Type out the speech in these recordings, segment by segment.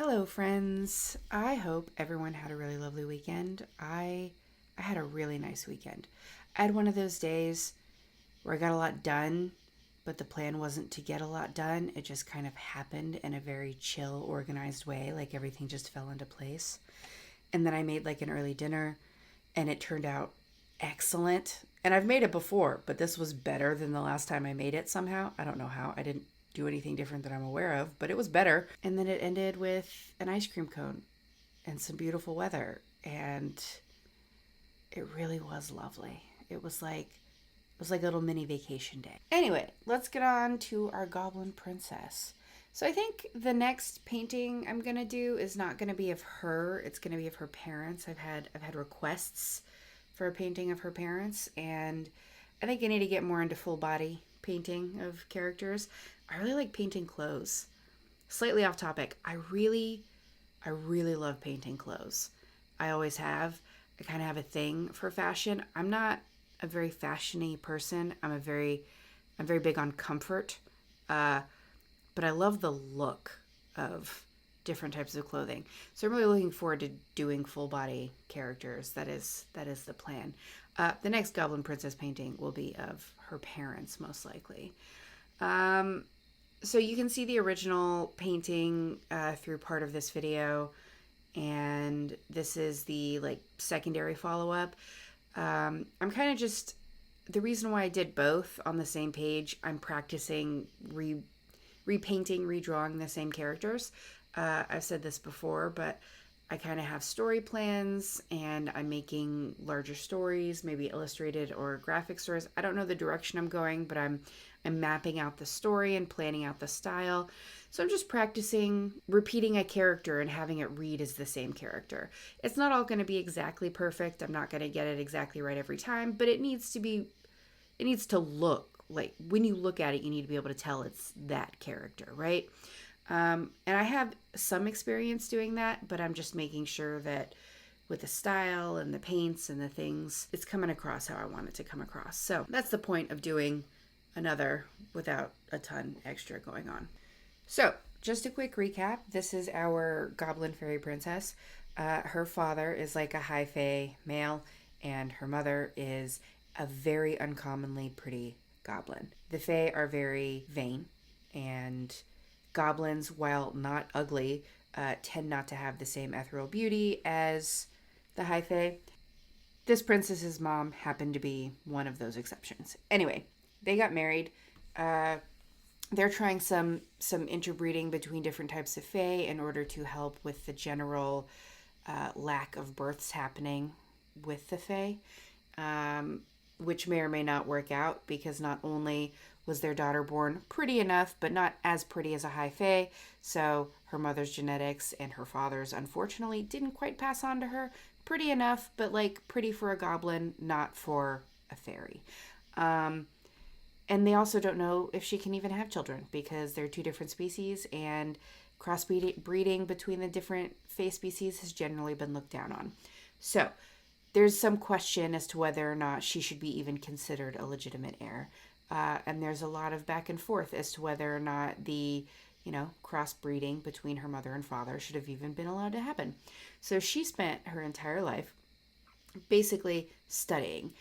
Hello, friends. I hope everyone had a really lovely weekend. I had a really nice weekend. I had one of those days where I got a lot done, but the plan wasn't to get a lot done. It just kind of happened in a very chill, organized way, like everything just fell into place. And then I made like an early dinner, and it turned out excellent. And I've made it before, but this was better than the last time I made it somehow. I don't know how. I didn't do anything different that I'm aware of, but it was better. And then it ended with an ice cream cone and some beautiful weather. And it really was lovely. It was like a little mini vacation day. Anyway, let's get on to our Goblin Princess. So I think the next painting I'm gonna do is not gonna be of her. It's gonna be of her parents. I've had requests for a painting of her parents, and I think I need to get more into full body painting of characters. I really like painting clothes. Slightly off topic. I really love painting clothes. I always have. I kind of have a thing for fashion. I'm not a very fashiony person. I'm very big on comfort. But I love the look of different types of clothing. So I'm really looking forward to doing full body characters. That is the plan. The next Goblin Princess painting will be of her parents, most likely. So you can see the original painting through part of this video, and this is the secondary follow-up. I'm kind of just, the reason why I did both on the same page, I'm practicing repainting, redrawing the same characters. I've said this before, but I kind of have story plans, and I'm making larger stories, maybe illustrated or graphic stories. I don't know the direction I'm going, but I'm mapping out the story and planning out the style. So I'm just practicing repeating a character and having it read as the same character. It's not all going to be exactly perfect. I'm not going to get it exactly right every time, but it needs to look like, when you look at it, you need to be able to tell it's that character, right? And I have some experience doing that, but I'm just making sure that with the style and the paints and the things, it's coming across how I want it to come across. So that's the point of doing another without a ton extra going on. So just a quick recap. This is our Goblin Fairy Princess. Her father is like a high fae male, and her mother is a very uncommonly pretty goblin. The fae are very vain, and goblins, while not ugly, tend not to have the same ethereal beauty as the high fae. This princess's mom happened to be one of those exceptions. Anyway, they got married. They're trying some interbreeding between different types of fae in order to help with the general lack of births happening with the fae, which may or may not work out, because not only was their daughter born pretty enough, but not as pretty as a high fae, so her mother's genetics and her father's, unfortunately, didn't quite pass on to her. Pretty enough, but pretty for a goblin, not for a fairy. And they also don't know if she can even have children, because they're two different species, and crossbreeding between the different fae species has generally been looked down on. So there's some question as to whether or not she should be even considered a legitimate heir. And there's a lot of back and forth as to whether or not the, crossbreeding between her mother and father should have even been allowed to happen. So she spent her entire life basically studying.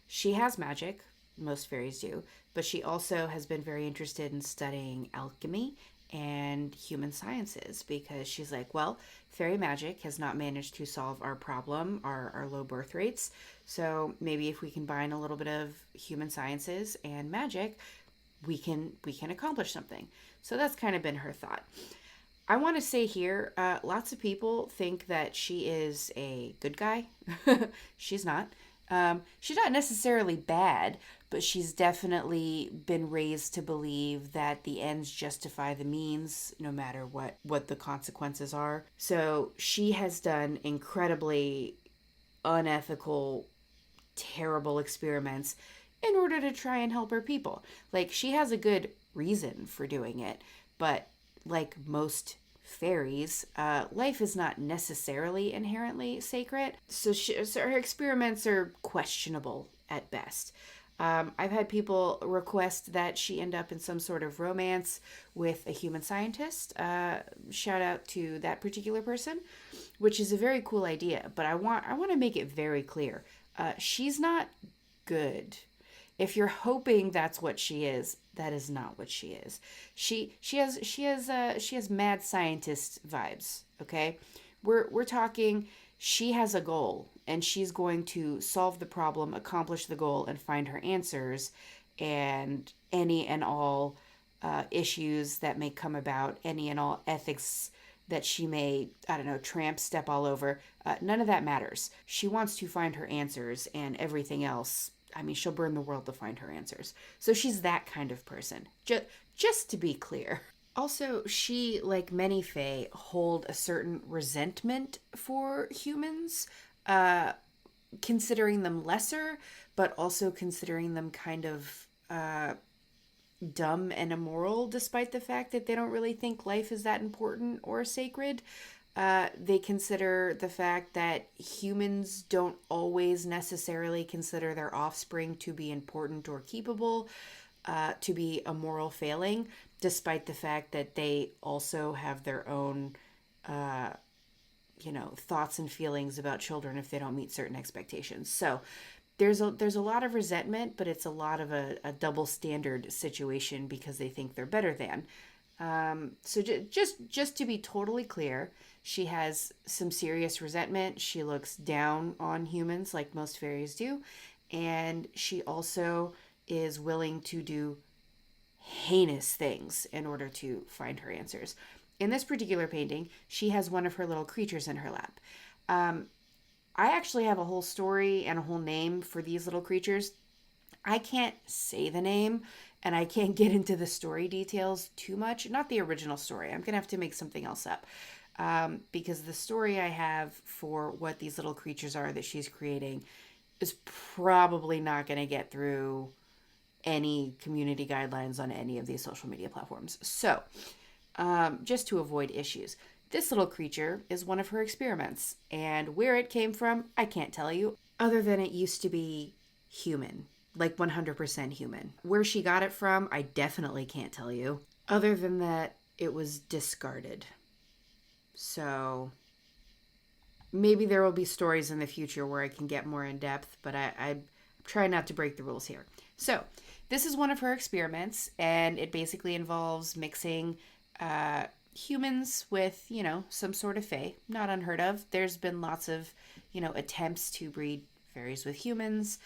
She has magic, most fairies do, but she also has been very interested in studying alchemy and human sciences, because she's like, well, fairy magic has not managed to solve our problem, our low birth rates. So maybe if we combine a little bit of human sciences and magic, we can accomplish something. So that's kind of been her thought. I want to say here, lots of people think that she is a good guy. She's not. She's not necessarily bad, but she's definitely been raised to believe that the ends justify the means, no matter what the consequences are. So she has done incredibly unethical, terrible experiments in order to try and help her people. She has a good reason for doing it, but like most fairies, life is not necessarily inherently sacred. So her experiments are questionable at best. I've had people request that she end up in some sort of romance with a human scientist. Shout out to that particular person, which is a very cool idea. But I want to make it very clear. She's not good. If you're hoping that's what she is, that is not what she is. She has mad scientist vibes. Okay, we're talking. She has a goal, and she's going to solve the problem, accomplish the goal, and find her answers, and any and all issues that may come about, any and all ethics that she may, I don't know, step all over. None of that matters. She wants to find her answers, and everything else, I mean, she'll burn the world to find her answers. So she's that kind of person. Just to be clear. Also, she, like many Fae, hold a certain resentment for humans, uh, considering them lesser, but also considering them kind of dumb and immoral, despite the fact that they don't really think life is that important or sacred. They consider the fact that humans don't always necessarily consider their offspring to be important or keepable, to be a moral failing, despite the fact that they also have their own, thoughts and feelings about children if they don't meet certain expectations. So there's a lot of resentment, but it's a lot of a double standard situation because they think they're better than. So just to be totally clear, she has some serious resentment. She looks down on humans like most fairies do, and she also is willing to do heinous things in order to find her answers. In this particular painting, she has one of her little creatures in her lap. I actually have a whole story and a whole name for these little creatures. I can't say the name and I can't get into the story details too much. Not the original story. I'm going to have to make something else up. Because the story I have for what these little creatures are that she's creating is probably not going to get through any community guidelines on any of these social media platforms. So, just to avoid issues, this little creature is one of her experiments, and where it came from, I can't tell you, other than it used to be human, like 100% human. Where she got it from, I definitely can't tell you, other than that it was discarded. So maybe there will be stories in the future where I can get more in depth, but I try not to break the rules here. So this is one of her experiments, and it basically involves mixing humans with, some sort of fae. Not unheard of. There's been lots of, attempts to breed fairies with humans,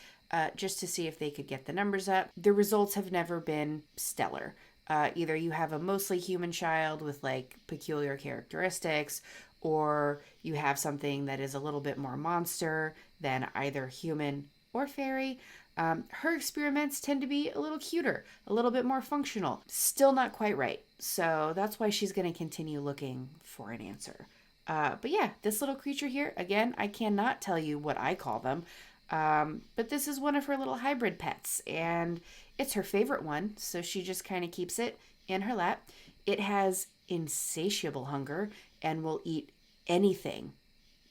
just to see if they could get the numbers up. The results have never been stellar. Either you have a mostly human child with like peculiar characteristics, or you have something that is a little bit more monster than either human or fairy. Her experiments tend to be a little cuter, a little bit more functional. Still not quite right. So that's why she's going to continue looking for an answer. But yeah, this little creature here, again, I cannot tell you what I call them. But this is one of her little hybrid pets, and it's her favorite one, so she just kind of keeps it in her lap. It has insatiable hunger and will eat anything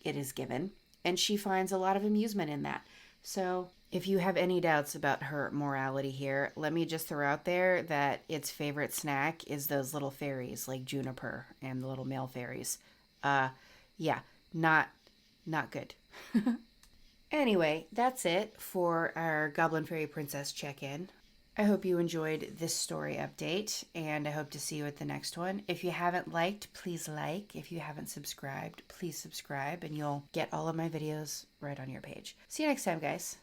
it is given, and she finds a lot of amusement in that. So if you have any doubts about her morality here, let me just throw out there that its favorite snack is those little fairies like Juniper and the little male fairies. Yeah, not good. Anyway, that's it for our Goblin Fairy Princess check-in. I hope you enjoyed this story update, and I hope to see you at the next one. If you haven't liked, please like. If you haven't subscribed, please subscribe, and you'll get all of my videos right on your page. See you next time, guys.